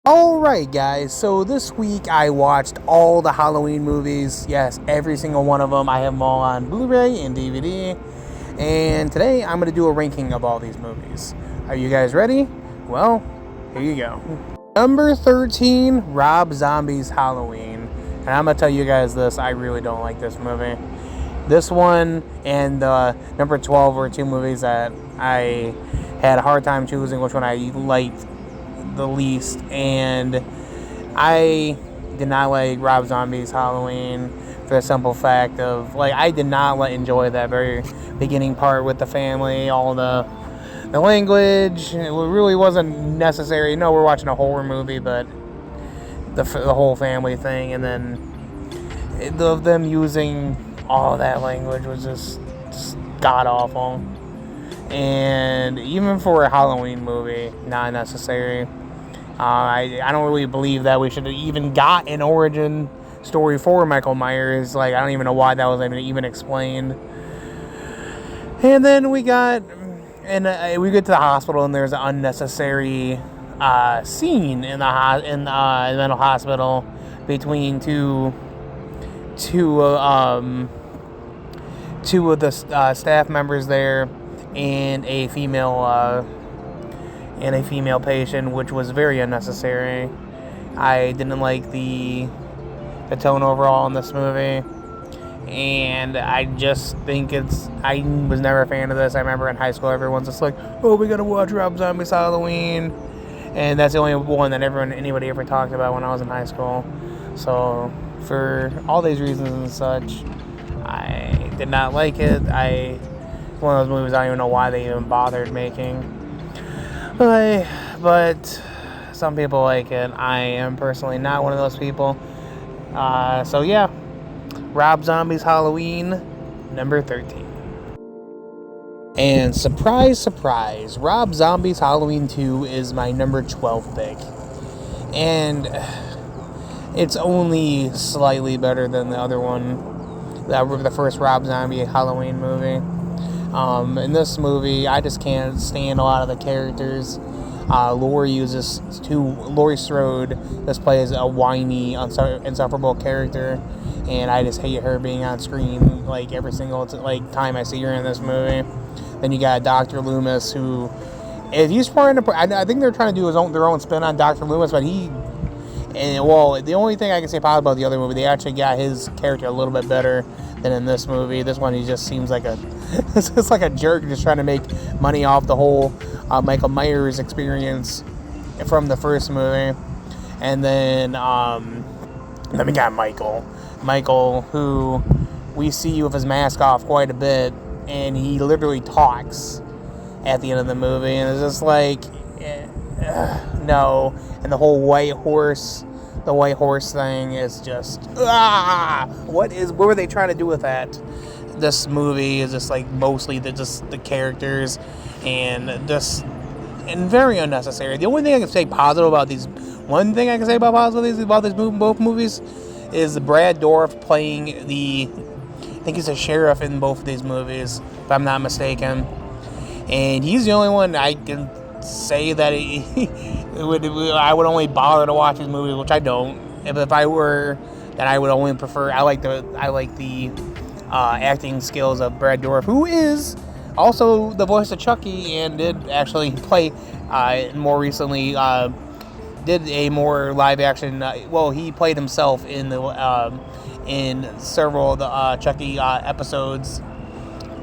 Alright guys, so this week I watched all the Halloween movies. Yes, every single one of them. I have them all on Blu-ray and DVD. And today I'm going to do a ranking of all these movies. Are you guys ready? Well, here you go. Number 13, Rob Zombie's Halloween. And I'm going to tell you guys this, I really don't like this movie. This one and number 12 were two movies that I had a hard time choosing which one I liked the least, and I did not like Rob Zombie's Halloween for the simple fact of, I did not enjoy that very beginning part with the family, all the language. It really wasn't necessary. No, we're watching a horror movie, but the whole family thing, and then them using all that language was just god awful. And even for a Halloween movie, not necessary. I don't really believe that we should have even got an origin story for Michael Myers. I don't even know why that was even explained. And then we get to the hospital, and there's an unnecessary scene in the mental hospital between two of the staff members there and a female patient, which was very unnecessary. I didn't like the tone overall in this movie, and I just think I was never a fan of this. I remember in high school everyone's just like, oh, we gotta watch Rob Zombie's Halloween, and that's the only one that anybody ever talked about when I was in high school. So for all these reasons and such, I did not like it. One of those movies I don't even know why they even bothered making. But some people like it. I am personally not one of those people. So yeah, Rob Zombie's Halloween, number 13. And surprise, surprise, Rob Zombie's Halloween 2 is my number 12 pick. And it's only slightly better than the other one, the first Rob Zombie Halloween movie. In this movie, I just can't stand a lot of the characters. Laurie Strode just plays a whiny, insufferable character, and I just hate her being on screen every single time I see her in this movie. Then you got Dr. Loomis, who, if he's trying to, I think they're trying to do their own spin on Dr. Loomis, but the only thing I can say positive about the other movie, they actually got his character a little bit better than in this movie. This one, he just seems like it's just like a jerk, just trying to make money off the whole Michael Myers experience from the first movie. And then we got Michael, who we see with his mask off quite a bit, and he literally talks at the end of the movie, and it's just no. And the whole white horse thing is just what were they trying to do with that? This movie is just mostly the characters and very unnecessary. The only thing I can say positive about these, both movies, is Brad Dourif playing I think he's a sheriff in both of these movies, if I'm not mistaken, and he's the only one I can say that I would only bother to watch his movies, which I don't. If I were, then I would only prefer. I like the acting skills of Brad Dourif, who is also the voice of Chucky and did actually play more recently. Did a more live action. He played himself in several of the Chucky episodes.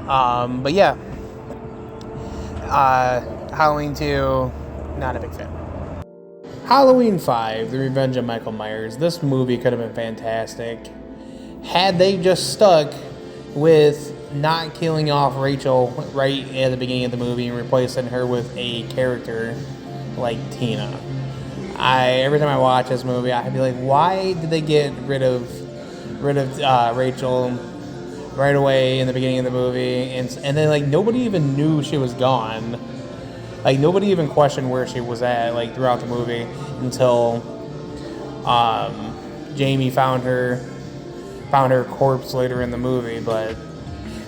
But yeah. Halloween 2, not a big fan. Halloween 5, The Revenge of Michael Myers. This movie could have been fantastic had they just stuck with not killing off Rachel right at the beginning of the movie and replacing her with a character like Tina. Every time I watch this movie, I'd be like, why did they get rid of Rachel right away in the beginning of the movie, and then nobody even knew she was gone. Nobody even questioned where she was at throughout the movie until Jamie found her corpse later in the movie. But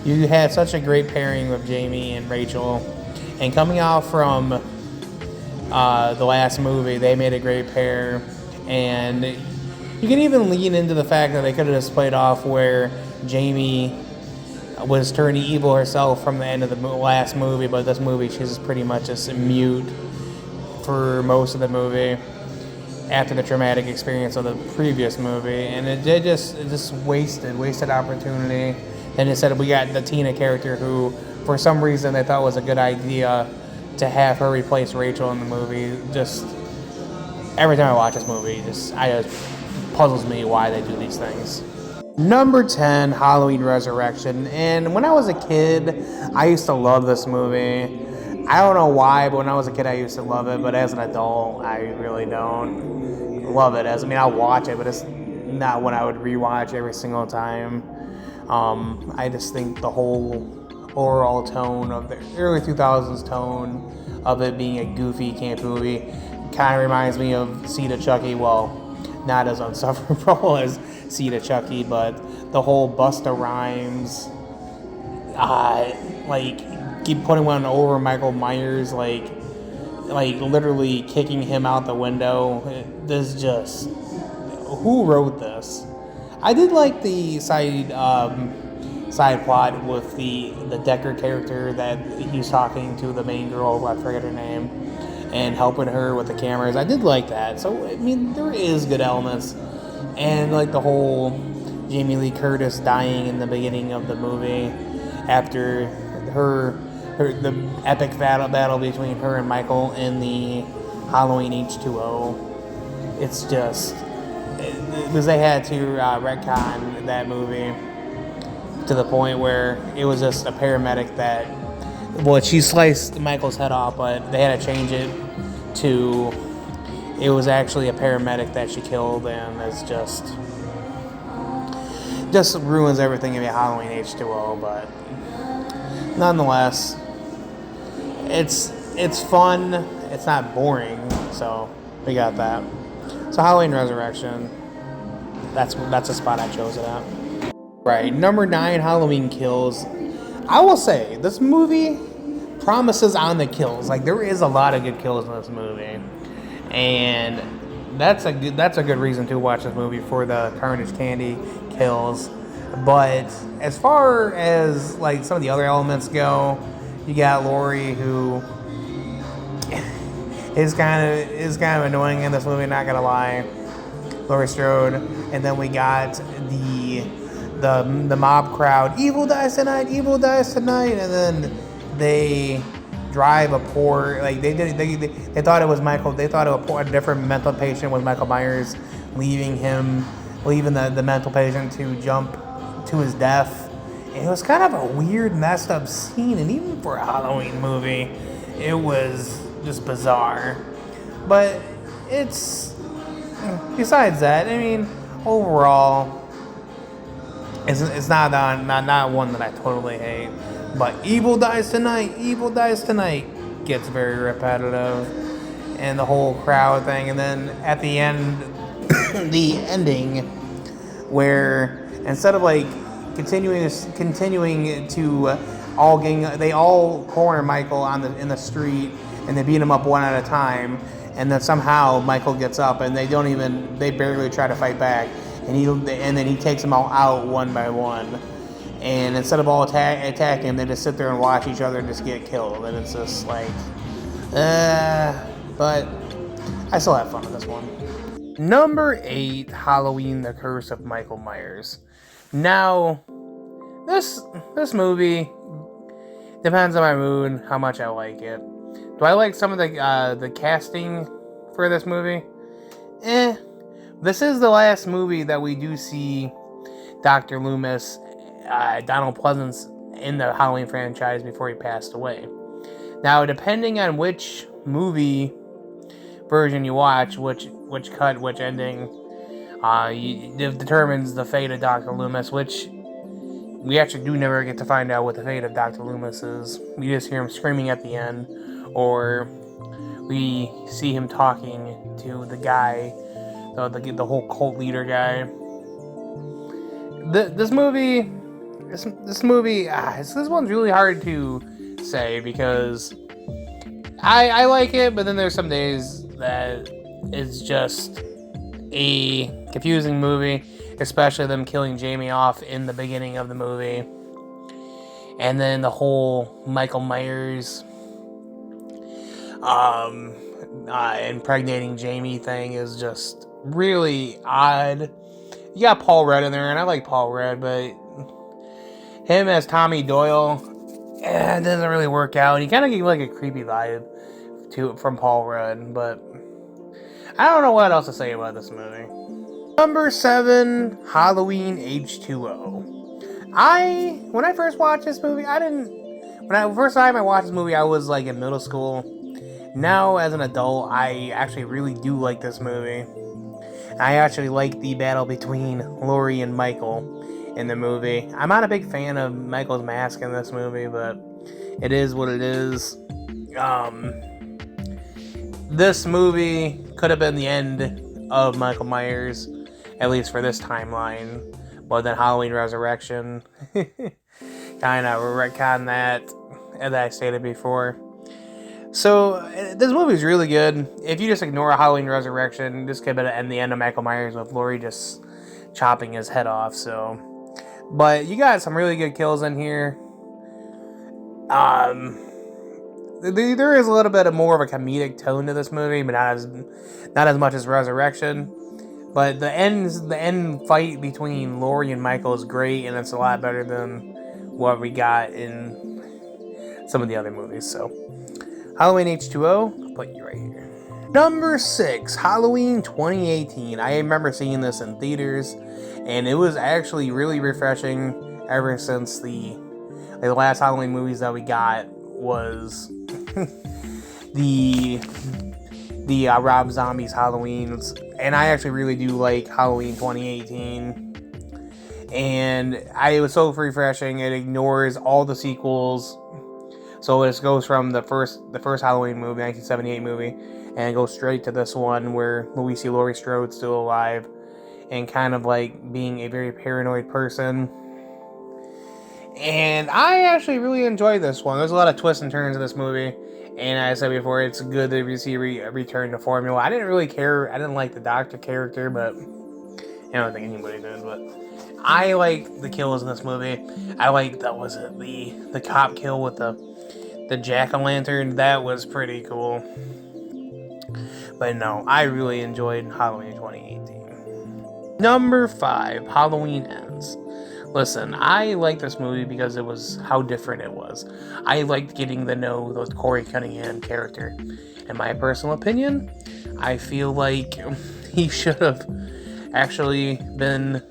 you had such a great pairing with Jamie and Rachel, and coming out from the last movie. They made a great pair, and you can even lean into the fact that they could have just played off where Jamie was turning evil herself from the end of the last movie, but this movie she's pretty much just mute for most of the movie after the traumatic experience of the previous movie, and it just wasted opportunity. And instead we got the Tina character who, for some reason, they thought was a good idea to have her replace Rachel in the movie. Just every time I watch this movie, it just puzzles me why they do these things. Number 10, Halloween Resurrection. And when I was a kid, I used to love this movie. I don't know why, but when I was a kid, I used to love it. But as an adult, I really don't love it. I'll watch it, but it's not what I would rewatch every single time. I just think the whole overall tone of the early 2000s tone of it being a goofy camp movie kind of reminds me of Seed of Chucky. Well, not as unsufferable as Seed of Chucky, but the whole Busta Rhymes, keep putting one over Michael Myers, like literally kicking him out the window. Who wrote this? I did like the side plot with the Decker character that he was talking to the main girl, I forget her name, and helping her with the cameras. I did like that. So, I mean, there is good elements. And like the whole Jamie Lee Curtis dying in the beginning of the movie after the epic battle between her and Michael in the Halloween H2O. It's just because they had to retcon that movie to the point where it was just a paramedic that, well, she sliced Michael's head off, but they had to change it to it was actually a paramedic that she killed, and it's just ruins everything in Halloween H2O. But nonetheless, it's fun. It's not boring, so we got that. So Halloween Resurrection, that's the spot I chose it at. Right, number 9, Halloween Kills. I will say this movie promises on the kills. Like, there is a lot of good kills in this movie, and that's a good reason to watch this movie for the Carnage Candy kills. But as far as like some of the other elements go, you got Laurie, who is kind of annoying in this movie, not gonna lie, Laurie Strode. And then we got the mob crowd, evil dies tonight, and then they drive a poor, like they thought it was Michael, they thought it was a different mental patient was Michael Myers, leaving the mental patient to jump to his death. And it was kind of a weird, messed up scene, and even for a Halloween movie, it was just bizarre. But it's, besides that, I mean, overall, it's not one that I totally hate. But Evil Dies Tonight gets very repetitive, and the whole crowd thing. And then at the end, the ending, where instead of like continuing to they all corner Michael in the street, and they beat him up one at a time, and then somehow Michael gets up, and they barely try to fight back, and then he takes them all out one by one. And instead of all attacking him, they just sit there and watch each other just get killed. And it's just like, but I still have fun with this one. Number 8, Halloween: The Curse of Michael Myers. Now, this movie depends on my mood, how much I like it. Do I like some of the casting for this movie? This is the last movie that we do see Dr. Loomis, Donald Pleasence, in the Halloween franchise before he passed away. Now, depending on which movie version you watch, which cut, which ending, determines the fate of Dr. Loomis, which we actually do never get to find out what the fate of Dr. Loomis is. We just hear him screaming at the end, or we see him talking to the guy, the whole cult leader guy. This one's really hard to say, because I like it, but then there's some days that it's just a confusing movie, especially them killing Jamie off in the beginning of the movie. And then the whole Michael Myers impregnating Jamie thing is just really odd. You got Paul Rudd in there, and I like Paul Rudd, but him as Tommy Doyle, it doesn't really work out. He kind of gave like a creepy vibe from Paul Rudd, but I don't know what else to say about this movie. Number 7, Halloween H2O. When I first watched this movie, first time I watched this movie, I was like in middle school. Now, as an adult, I actually really do like this movie. I actually like the battle between Laurie and Michael in the movie. I'm not a big fan of Michael's mask in this movie, but it is what it is. This movie could have been the end of Michael Myers, at least for this timeline. But then Halloween Resurrection kind of retcon that, as I stated before. So, this movie is really good. If you just ignore Halloween Resurrection, this could have been the end of Michael Myers with Laurie just chopping his head off. So, but you got some really good kills in here. There is a little bit of more of a comedic tone to this movie, but not as much as Resurrection. But the end fight between Laurie and Michael is great, and it's a lot better than what we got in some of the other movies. So, Halloween H2O, I'll put you right here. Number 6, Halloween 2018. I remember seeing this in theaters, and it was actually really refreshing ever since the last Halloween movies that we got was the Rob Zombie's Halloweens, and I actually really do like Halloween 2018, and it was so refreshing. It ignores all the sequels, so it goes from the first Halloween movie, 1978 movie, and it goes straight to this one where we see Laurie Strode still alive and kind of like being a very paranoid person. And I actually really enjoyed this one. There's a lot of twists and turns in this movie. And as I said before, it's good to see a return to formula. I didn't really care. I didn't like the doctor character, but I don't think anybody did. But I like the kills in this movie. I like the cop kill with the jack-o'-lantern. That was pretty cool. But no, I really enjoyed Halloween 2018. Number 5, Halloween Ends. Listen, I like this movie because it was how different it was. I liked getting to know the Corey Cunningham character. In my personal opinion, I feel like he should have actually been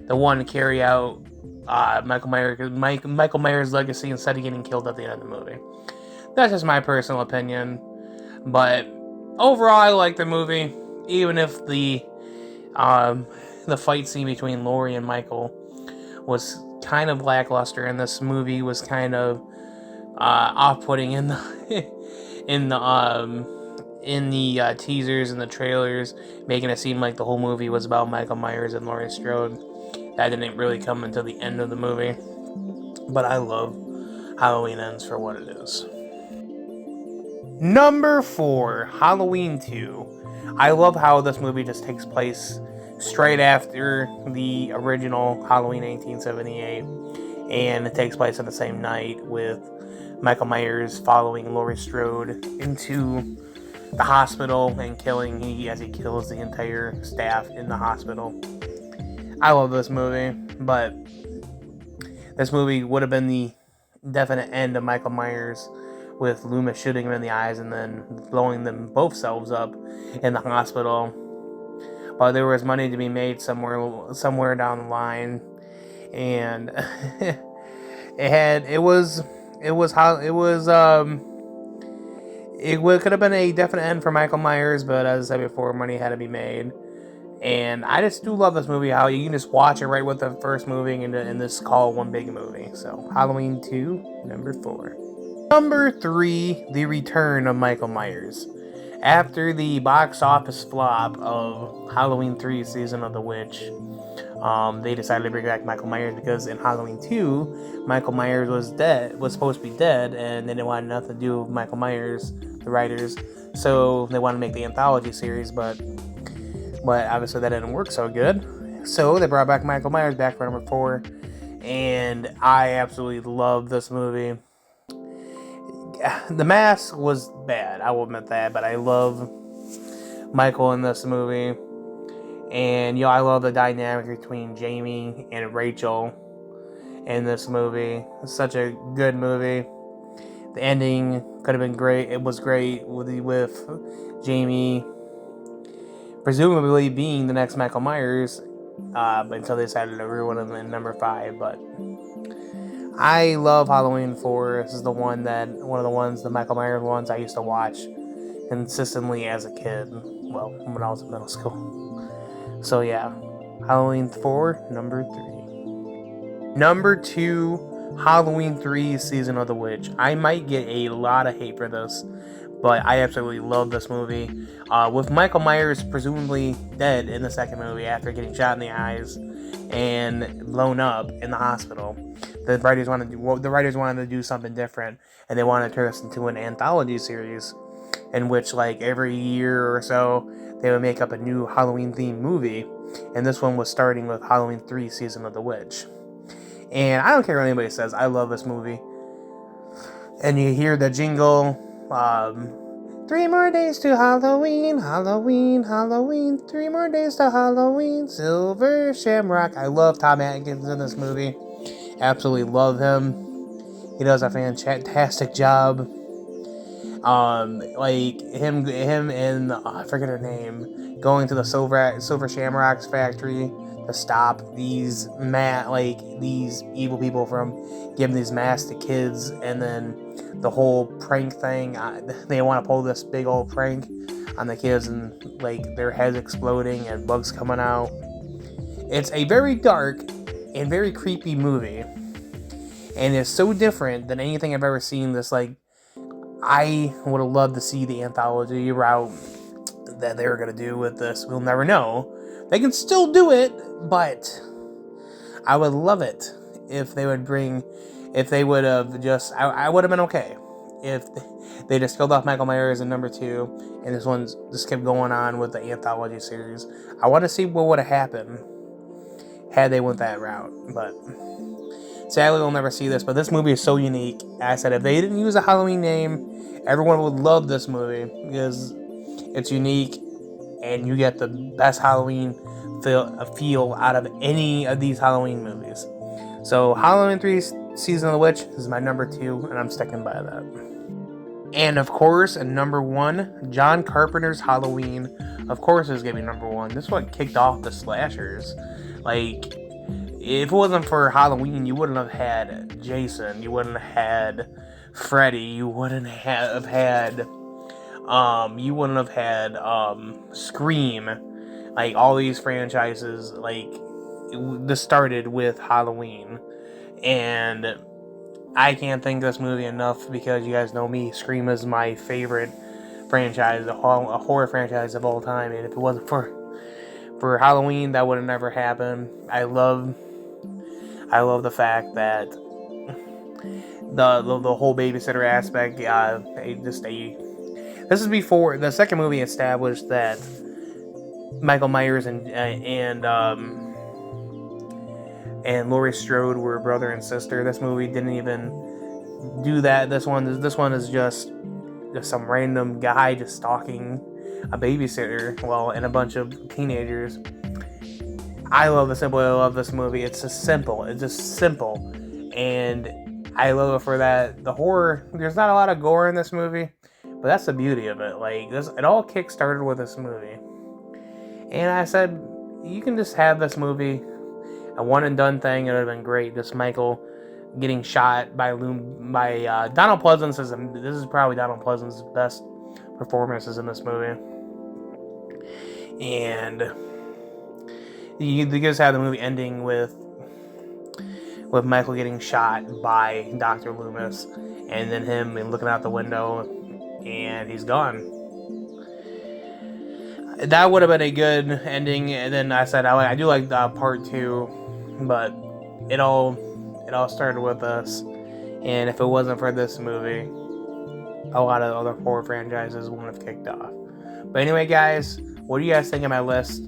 the one to carry out Michael Myers' legacy instead of getting killed at the end of the movie. That's just my personal opinion. But overall, I like the movie, even if the fight scene between Laurie and Michael was kind of lackluster, and this movie was kind of off-putting in the teasers and the trailers, making it seem like the whole movie was about Michael Myers and Laurie Strode. That didn't really come until the end of the movie. But I love Halloween Ends for what it is. Number 4, Halloween 2. I love how this movie just takes place straight after the original Halloween 1878, and it takes place on the same night with Michael Myers following Laurie Strode into the hospital and as he kills the entire staff in the hospital. I love this movie, but this movie would have been the definite end of Michael Myers, with Loomis shooting him in the eyes and then blowing them both selves up in the hospital. But there was money to be made somewhere down the line, and it could have been a definite end for Michael Myers, but as I said before, money had to be made. And I just do love this movie, how you can just watch it right with the first movie and this call one big movie. So Halloween 2, number 4. Number 3, The Return of Michael Myers. After the box office flop of Halloween 3, Season of the Witch, They decided to bring back Michael Myers because in Halloween 2, Michael Myers was supposed to be dead, and they didn't want nothing to do with Michael Myers, the writers. So they wanted to make the anthology series, but obviously that didn't work so good. So they brought back Michael Myers back for number 4, and I absolutely love this movie. The mask was bad, I will admit that, but I love Michael in this movie. And, I love the dynamic between Jamie and Rachel in this movie. It's such a good movie. The ending could have been great. It was great with Jamie presumably being the next Michael Myers, until they decided to ruin him in number 5. But I love Halloween 4. This is one of the ones, the Michael Myers ones I used to watch consistently as a kid. Well, when I was in middle school. So yeah, Halloween 4, number 3. Number 2, Halloween 3, Season of the Witch. I might get a lot of hate for this, but I absolutely love this movie. With Michael Myers presumably dead in the second movie after getting shot in the eyes and blown up in the hospital, the writers wanted to do something different, and they wanted to turn this into an anthology series in which, like, every year or so they would make up a new Halloween themed movie, and this one was starting with Halloween 3, Season of the Witch. And I don't care what anybody says, I love this movie. And you hear the jingle, 3 more days to Halloween, Halloween, Halloween, 3 more days to Halloween, Silver Shamrock. I love Tom Atkins in this movie. Absolutely love him. He does a fantastic job. Like him and I forget her name, going to the Silver Shamrock's factory to stop these evil people from giving these masks to kids, and then the whole prank thing. They want to pull this big old prank on the kids, and like their heads exploding and bugs coming out. It's a very dark and very creepy movie, and it's so different than anything I've ever seen. I would have loved to see the anthology route that they were going to do with this. We'll never know. They can still do it, but I would love it if they would have just, I would have been okay if they just killed off Michael Myers in number 2, and this one just kept going on with the anthology series. I want to see what would have happened had they went that route, but sadly we'll never see this. But this movie is so unique. I said, if they didn't use a Halloween name, everyone would love this movie because it's unique, and you get the best Halloween feel out of any of these Halloween movies. So Halloween 3, Season of the Witch is my number 2, and I'm sticking by that. And of course, number 1, John Carpenter's Halloween. Of course, is gonna be number 1. This one kicked off the slashers. Like, if it wasn't for Halloween, you wouldn't have had Jason. You wouldn't have had Freddy. You wouldn't have had Scream. Like, all these franchises, like, this started with Halloween. And I can't thank this movie enough because you guys know me. Scream is my favorite franchise, a horror franchise of all time. And if it wasn't for Halloween, that would have never happened. I love the fact that the whole babysitter aspect. This is before the second movie established that Michael Myers and Laurie Strode were brother and sister. This movie didn't even do that. This one is just some random guy just stalking a babysitter, and a bunch of teenagers. I love this movie. It's just simple, and I love it for that. The horror, there's not a lot of gore in this movie, but that's the beauty of it. Like, it all kick-started with this movie, and I said, you can just have this movie, a one-and-done thing. It would have been great. Just Michael getting shot by Donald Pleasence. This is probably Donald Pleasence's best performances in this movie. And you just have the movie ending with Michael getting shot by Dr. Loomis, and then him looking out the window, and he's gone. that would have been a good ending. And then I said I do like part 2, but it all started with us. And if it wasn't for this movie, a lot of other horror franchises wouldn't have kicked off. But anyway, guys, what do you guys think of my list?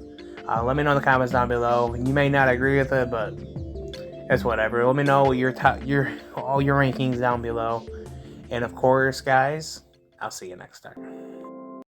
Let me know in the comments down below. You may not agree with it, but it's whatever. Let me know all your rankings down below. And of course, guys, I'll see you next time.